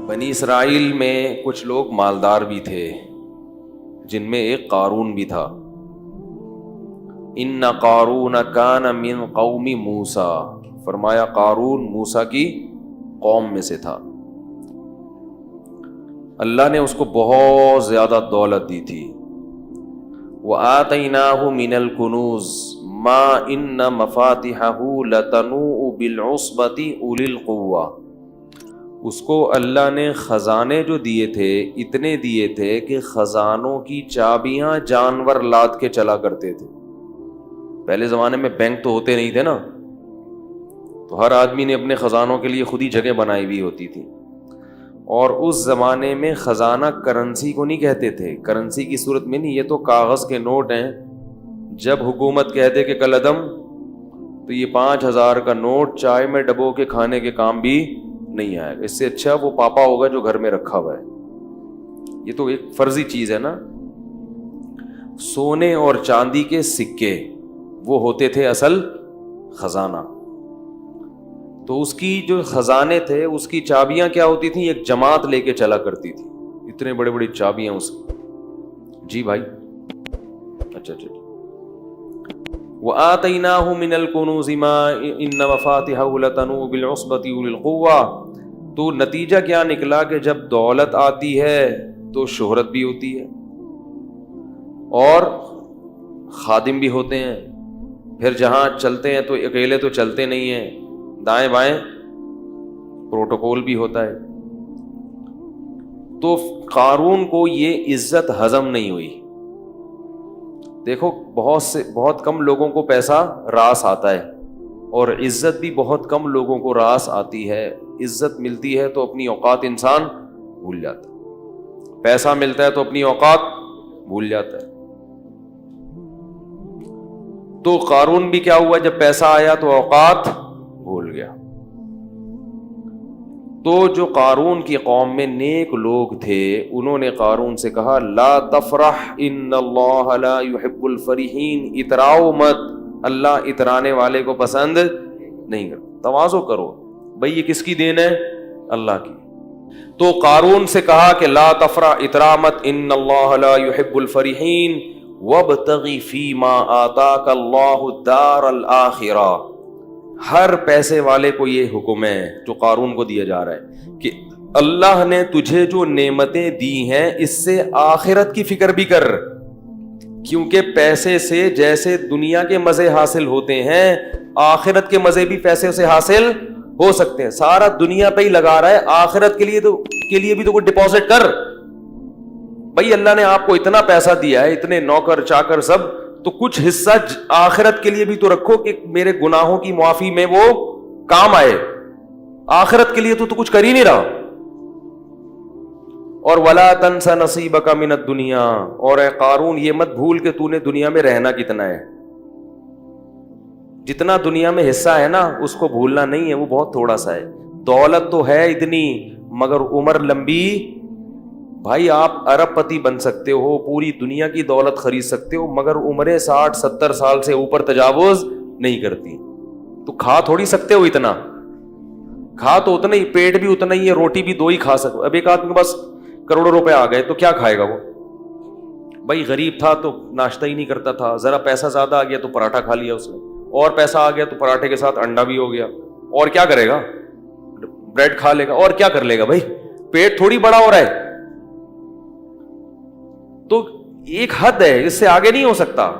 بنی اسرائیل میں کچھ لوگ مالدار بھی تھے، جن میں ایک قارون بھی تھا۔ ان قارون کان من قوم موسیٰ، فرمایا قارون موسیٰ کی قوم میں سے تھا۔ اللہ نے اس کو بہت زیادہ دولت دی تھی۔ وَآتَيْنَاهُ مِنَ الْكُنُوزِ مَا إِنَّ مَفَاتِحَهُ لَتَنُوءُ بِالْعُصْبَةِ أُولِي الْقُوَّةِ، اس کو اللہ نے خزانے جو دیے تھے اتنے دیے تھے کہ خزانوں کی چابیاں جانور لاد کے چلا کرتے تھے۔ پہلے زمانے میں بینک تو ہوتے نہیں تھے نا، تو ہر آدمی نے اپنے خزانوں کے لیے خود ہی جگہ بنائی ہوئی ہوتی تھی۔ اور اس زمانے میں خزانہ کرنسی کو نہیں کہتے تھے، کرنسی کی صورت میں نہیں، یہ تو کاغذ کے نوٹ ہیں۔ جب حکومت کہتے کہ کل عدم، تو یہ 5,000 کا نوٹ چائے میں ڈبو کے کھانے کے کام بھی نہیں آئے گا، اس سے اچھا وہ پاپا ہوگا جو گھر میں رکھا ہوا ہے۔ یہ تو ایک فرضی چیز ہے نا۔ سونے اور چاندی کے سکے وہ ہوتے تھے اصل خزانہ۔ تو اس کی جو خزانے تھے اس کی چابیاں کیا ہوتی تھیں، ایک جماعت لے کے چلا کرتی تھی، اتنے بڑے بڑی چابیاں اس کی۔ جی بھائی، اچھا۔ وَآتَيْنَاهُ مِنَ الْكُنُوزِ مَا إِنَّ مَفَاتِحَهُ لَتَنُوءُ بِالْعُصْبَةِ أُولِي الْقُوَّةِ۔ تو نتیجہ کیا نکلا کہ جب دولت آتی ہے تو شہرت بھی ہوتی ہے، اور خادم بھی ہوتے ہیں، پھر جہاں چلتے ہیں تو اکیلے تو چلتے نہیں ہیں، دائیں بائیں پروٹوکول بھی ہوتا ہے۔ تو قارون کو یہ عزت ہضم نہیں ہوئی۔ دیکھو بہت کم لوگوں کو پیسہ راس آتا ہے، اور عزت بھی بہت کم لوگوں کو راس آتی ہے۔ عزت ملتی ہے تو اپنی اوقات انسان بھول جاتا ہے، پیسہ ملتا ہے تو اپنی اوقات بھول جاتا ہے۔ تو قارون بھی کیا ہوا، جب پیسہ آیا تو اوقات بھول گیا۔ تو جو قارون کی قوم میں نیک لوگ تھے انہوں نے قارون سے کہا لا تفرح ان اللہ لا يحب الفرحین، اتراؤ مت، اللہ اترانے والے کو پسند نہیں کرتا۔ تواضع کرو بھئی، یہ کس کی دین ہے؟ اللہ کی۔ تو قارون سے کہا کہ لا تفرح، اترا مت، ان اللہ لا يحب الفرحین وابتغ فیما آتاک اللہ الدار الآخرہ۔ ہر پیسے والے کو یہ حکم ہے جو قارون کو دیا جا رہا ہے کہ اللہ نے تجھے جو نعمتیں دی ہیں اس سے آخرت کی فکر بھی کر، کیونکہ پیسے سے جیسے دنیا کے مزے حاصل ہوتے ہیں آخرت کے مزے بھی پیسے سے حاصل ہو سکتے ہیں۔ سارا دنیا پہ ہی لگا رہا ہے، آخرت کے لیے بھی تو کوئی ڈپازٹ کر بھائی۔ اللہ نے آپ کو اتنا پیسہ دیا ہے، اتنے نوکر چاکر سب، تو کچھ حصہ آخرت کے لیے بھی تو رکھو کہ میرے گناہوں کی معافی میں وہ کام آئے۔ آخرت کے لیے تو کچھ کر ہی نہیں رہا۔ اور وَلَا تَنْسَ نَصِيبَكَ مِنَ الدُّنْيَا، اور اے قارون یہ مت بھول کہ تو نے دنیا میں رہنا کتنا ہے۔ جتنا دنیا میں حصہ ہے نا اس کو بھولنا نہیں ہے، وہ بہت تھوڑا سا ہے۔ دولت تو ہے اتنی مگر عمر لمبی۔ بھائی آپ ارب پتی بن سکتے ہو، پوری دنیا کی دولت خرید سکتے ہو، مگر عمریں 60-70 سال سے اوپر تجاوز نہیں کرتی۔ تو کھا تھوڑی سکتے ہو اتنا، کھا تو اتنا ہی، پیٹ بھی اتنا ہی ہے، روٹی بھی 2 ہی کھا سکتے۔ اب ایک آدمی کے پاس کروڑوں روپے آ گئے تو کیا کھائے گا وہ؟ بھائی غریب تھا تو ناشتہ ہی نہیں کرتا تھا، ذرا پیسہ زیادہ آ گیا تو پراٹھا کھا لیا اس نے، اور پیسہ آ گیا تو پراٹھے کے ساتھ انڈا بھی ہو گیا، اور کیا کرے گا؟ بریڈ کھا لے گا، اور کیا کر لے گا؟ بھائی پیٹ تھوڑی بڑا ہو رہا ہے۔ تو ایک حد ہے، اس سے آگے نہیں ہو سکتا۔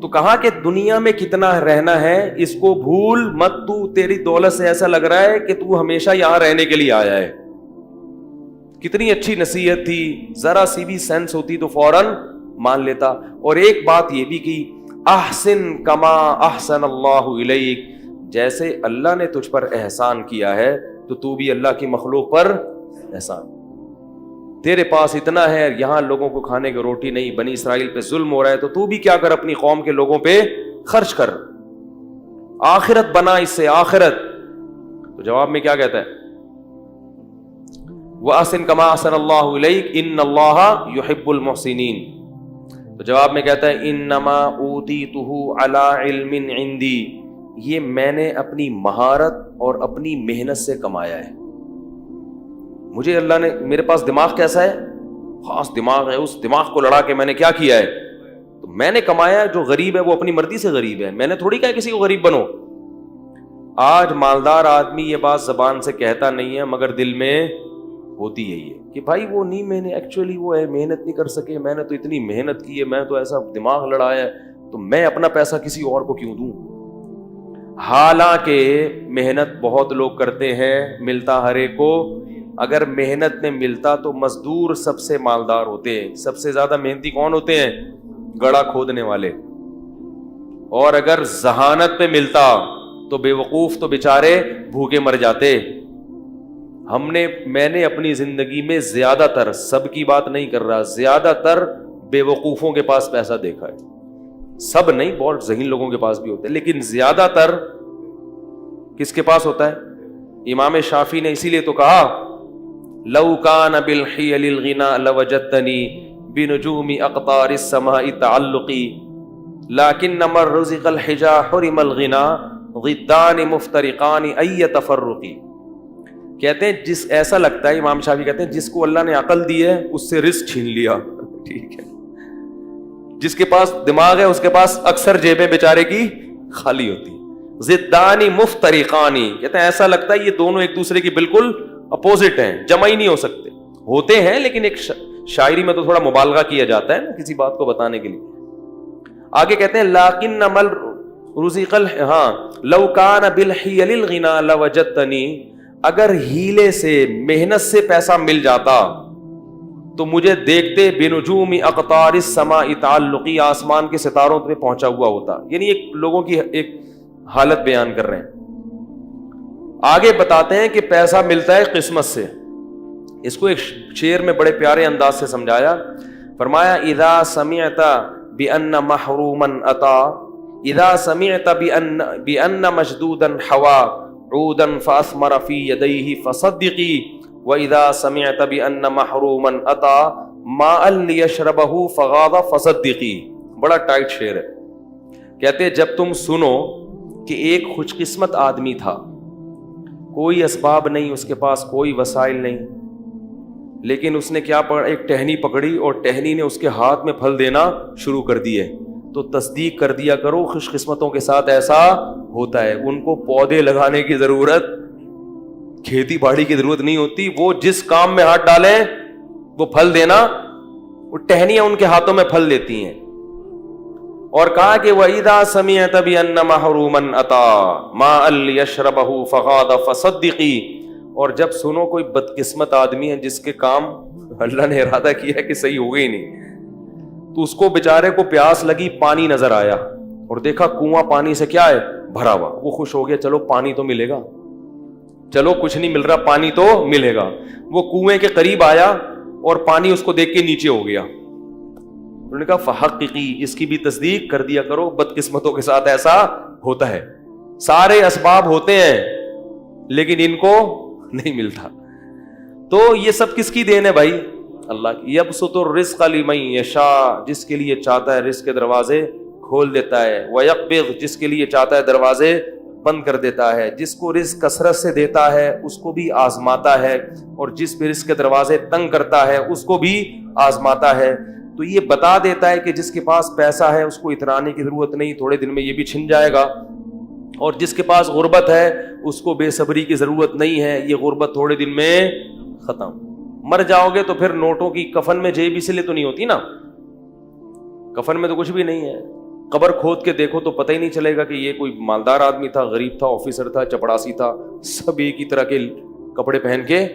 تو کہا کہ دنیا میں کتنا رہنا ہے اس کو بھول مت، تو تیری دولت سے ایسا لگ رہا ہے کہ تو ہمیشہ یہاں رہنے کے لیے آیا ہے۔ کتنی اچھی نصیحت تھی، ذرا سی بھی سینس ہوتی تو فوراً مان لیتا۔ اور ایک بات یہ بھی کی، احسن کما احسن اللہ الیک، جیسے اللہ نے تجھ پر احسان کیا ہے تو بھی اللہ کی مخلوق پر احسان۔ تیرے پاس اتنا ہے، یہاں لوگوں کو کھانے کی روٹی نہیں، بنی اسرائیل پہ ظلم ہو رہا ہے، تو بھی کیا کر، اپنی قوم کے لوگوں پہ خرچ کر، آخرت بنا اس سے آخرت۔ تو جواب میں کیا کہتا ہے؟ وَأَحْسِن كَمَا أَحْسَنَ اللَّهُ إِلَيْكَ إِنَّ اللَّهَ يُحِبُّ الْمُحْسِنِينَ۔ تو جواب میں کہتا ہے إِنَّمَا أُوتِيتُهُ عَلَىٰ عِلْمٍ عِندِي، یہ میں نے اپنی مہارت اور اپنی محنت سے کمایا ہے۔ مجھے اللہ نے, میرے پاس دماغ کیسا ہے, خاص دماغ ہے, اس دماغ کو لڑا کے میں نے کیا کیا ہے, تو میں نے کمایا. جو غریب ہے وہ اپنی مرضی سے غریب ہے, میں نے تھوڑی کہا کسی کو غریب بنو. آج مالدار آدمی یہ بات زبان سے کہتا نہیں ہے مگر دل میں ہوتی ہے یہ کہ بھائی وہ نہیں, میں نے ایکچولی وہ ہے محنت نہیں کر سکے, میں نے تو اتنی محنت کی ہے, میں تو ایسا دماغ لڑایا ہے, تو میں اپنا پیسہ کسی اور کو کیوں دوں. حالانکہ محنت بہت لوگ کرتے ہیں, ملتا ہر ایک کو. اگر محنت میں ملتا تو مزدور سب سے مالدار ہوتے ہیں. سب سے زیادہ محنتی کون ہوتے ہیں؟ گڑھا کھودنے والے. اور اگر ذہانت پہ ملتا تو بے وقوف تو بےچارے بھوکے مر جاتے. میں نے اپنی زندگی میں زیادہ تر, سب کی بات نہیں کر رہا, زیادہ تر بے وقوفوں کے پاس پیسہ دیکھا ہے. سب نہیں, بہت ذہین لوگوں کے پاس بھی ہوتا ہے, لیکن زیادہ تر کس کے پاس ہوتا ہے؟ امام شافعی نے اسی لیے تو کہا لو کان بالحیل الغنا لوجدتنی بنجوم اقطار السماء تعلقی لیکن من رزق الحجا حرم الغنا ضدان مفترقان ای تفرقی. کہتے ہیں جس, ایسا لگتا ہے, امام شافعی کہتے ہیں جس کو اللہ نے عقل دی ہے اس سے رزق چھین لیا. ٹھیک ہے, جس کے پاس دماغ ہے اس کے پاس اکثر جیبیں بیچارے کی خالی ہوتی. ضدان مفترقان, کہتے ہیں ایسا لگتا ہے یہ دونوں ایک دوسرے کی بالکل اپوزٹ ہیں, جمع ہی نہیں ہو سکتے. ہوتے ہیں لیکن ایک شاعری میں تو تھوڑا مبالغہ کیا جاتا ہے نا کسی بات کو بتانے کے لیے. آگے کہتے ہیں لیکن مل رزق لو کان بالحیل الغنا لوجدتنی, اگر ہیلے سے محنت سے پیسہ مل جاتا تو مجھے دیکھتے بنجوم اقطار السماء تعلقی, آسمان کے ستاروں پہ پہنچا ہوا ہوتا. یعنی ایک لوگوں کی ایک حالت بیان کر رہے ہیں. آگے بتاتے ہیں کہ پیسہ ملتا ہے قسمت سے. اس کو ایک شعر میں بڑے پیارے انداز سے سمجھایا. فرمایا اذا سمعت بان محروما اتا, اذا سمعت بان مشدودا حوا عودا فاثمر في يديه فصدقي واذا سمعت بان محروما اتى ماء ليشربه فغاض فصدقي. بڑا ٹائٹ شعر ہے. کہتے جب تم سنو کہ ایک خوش قسمت آدمی تھا, کوئی اسباب نہیں, اس کے پاس کوئی وسائل نہیں, لیکن اس نے کیا پکڑا, ایک ٹہنی پکڑی اور ٹہنی نے اس کے ہاتھ میں پھل دینا شروع کر دیے, تو تصدیق کر دیا کرو خوش قسمتوں کے ساتھ ایسا ہوتا ہے. ان کو پودے لگانے کی ضرورت, کھیتی باڑی کی ضرورت نہیں ہوتی, وہ جس کام میں ہاتھ ڈالیں وہ پھل دینا, وہ ٹہنیاں ان کے ہاتھوں میں پھل دیتی ہیں. اور کہا کہ وَإِذَا سَمِعْتَ بِأَنَّ مَحْرُومًا أَتَى مَاءً لِيَشْرَبَهُ فَغَاضَ فَصَدِّقِي. اور جب سنو کوئی بدقسمت آدمی ہے جس کے کام اللہ نے ارادہ کیا ہے کہ صحیح ہو گئی نہیں, تو اس کو بیچارے کو پیاس لگی, پانی نظر آیا اور دیکھا کنواں پانی سے کیا ہے, بھرا ہوا. وہ خوش ہو گیا, چلو پانی تو ملے گا, چلو کچھ نہیں مل رہا پانی تو ملے گا. وہ کنویں کے قریب آیا اور پانی اس کو دیکھ کے نیچے ہو گیا. انہوں نے کہا فحققی, اس کی بھی تصدیق کر دیا کرو, بدقسمتوں کے ساتھ ایسا ہوتا ہے. سارے اسباب ہوتے ہیں لیکن ان کو نہیں ملتا. تو یہ سب کس کی دین ہے بھائی؟ اللہ کی. یبسط الرزق لمن یشاء, جس کے لیے چاہتا ہے رزق کے دروازے کھول دیتا ہے. ویقبض, جس کے لیے چاہتا ہے دروازے بند کر دیتا ہے. جس کو رزق کثرت سے دیتا ہے اس کو بھی آزماتا ہے, اور جس پہ رزق کے دروازے تنگ کرتا ہے اس کو بھی آزماتا ہے. تو یہ بتا دیتا ہے کہ جس کے پاس پیسہ ہے اس کو اترانے کی ضرورت نہیں, تھوڑے دن میں یہ بھی چھن جائے گا. اور جس کے پاس غربت ہے اس کو بے صبری کی ضرورت نہیں ہے, یہ غربت تھوڑے دن میں ختم. مر جاؤ گے تو پھر نوٹوں کی کفن میں جیب اس لیے تو نہیں ہوتی نا, کفن میں تو کچھ بھی نہیں ہے. قبر کھود کے دیکھو تو پتہ ہی نہیں چلے گا کہ یہ کوئی مالدار آدمی تھا, غریب تھا, آفیسر تھا, چپڑاسی تھا, سب ایک ہی طرح کے کپڑے پہن کے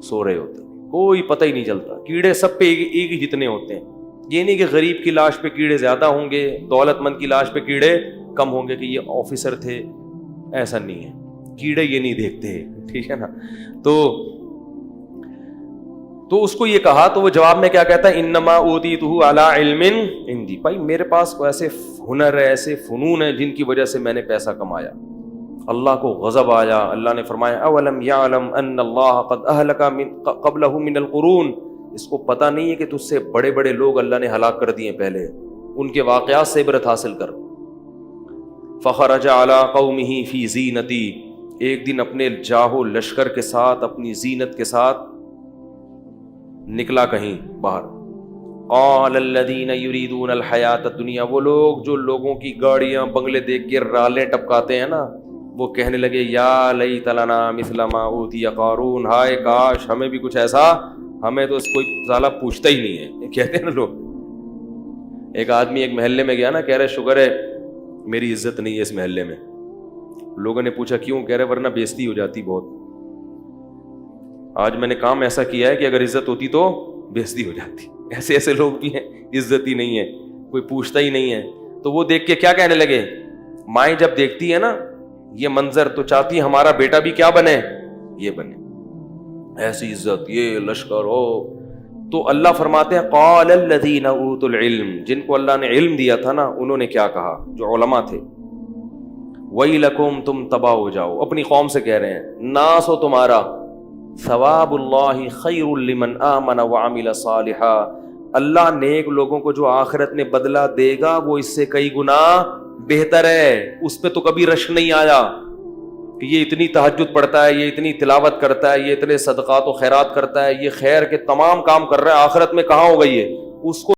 سو رہے ہوتے, کوئی پتہ ہی نہیں چلتا. کیڑے سب پہ ایک ہی جتنے ہوتے ہیں. یہ نہیں کہ غریب کی لاش پہ کیڑے زیادہ ہوں گے, دولت مند کی لاش پہ کیڑے کم ہوں گے کہ یہ آفیسر تھے, ایسا نہیں ہے. کیڑے یہ نہیں دیکھتے, ٹھیک ہے نا. تو اس کو یہ کہا تو وہ جواب میں کیا کہتا ہے, انما اوتیتہ علی علم عندی. بھائی میرے پاس کو ایسے ہنر ہے, ایسے فنون ہیں جن کی وجہ سے میں نے پیسہ کمایا. اللہ کو غضب آیا, اللہ نے فرمایا اولم یعلم ان اللہ قد اہلک قبلہ من القرون, اس کو پتہ نہیں ہے کہ تجھ سے بڑے بڑے لوگ اللہ نے ہلاک کر دیے پہلے, ان کے واقعات سے عبرت حاصل کر. فخرج علی قومہ فی زینتی, ایک دن اپنے جاہو لشکر کے ساتھ، اپنی زینت کے ساتھ نکلا کہیں باہر. قال الذین یریدون الحیات الدنیا، وہ لوگ جو لوگوں کی گاڑیاں بنگلے دیکھ کے رالیں ٹپکاتے ہیں نا، وہ کہنے لگے یا لیت لنا مثل ما اوتی قارون، ہائے کاش ہمیں بھی کچھ ایسا، ہمیں تو کوئی سالہ پوچھتا ہی نہیں ہے. کہتے ہیں نا لوگ. ایک آدمی ایک محلے میں گیا نا، کہہ رہے شکر ہے میری عزت نہیں ہے اس محلے میں. لوگوں نے پوچھا کیوں؟ کہہ رہے ورنہ بےزتی ہو جاتی بہت. آج میں نے کام ایسا کیا ہے کہ اگر عزت ہوتی تو بےزتی ہو جاتی. ایسے ایسے لوگ بھی ہیں، عزت ہی نہیں ہے، کوئی پوچھتا ہی نہیں ہے. تو وہ دیکھ کے کیا کہنے لگے، مائیں جب دیکھتی ہے نا یہ منظر تو چاہتی ہے ہمارا بیٹا بھی کیا بنے، یہ بنے، ایسی عزت، یہ لشکر ہو. تو اللہ فرماتے ہیں قال الذین اوتوا العلم، جن کو اللہ نے علم دیا تھا نا انہوں نے کیا کہا، جو علماء تھے، ویلکم، تم تباہ ہو جاؤ. اپنی قوم سے کہہ رہے ہیں ناس ہو تمہارا، ثواب اللہ خیر لمن آمن وعمل صالحا، اللہ نیک لوگوں کو جو آخرت میں بدلہ دے گا وہ اس سے کئی گنا بہتر ہے. اس پہ تو کبھی رشک نہیں آیا کہ یہ اتنی تہجد پڑھتا ہے، یہ اتنی تلاوت کرتا ہے، یہ اتنے صدقات و خیرات کرتا ہے، یہ خیر کے تمام کام کر رہا ہے، آخرت میں کہاں ہوگا یہ، اس کو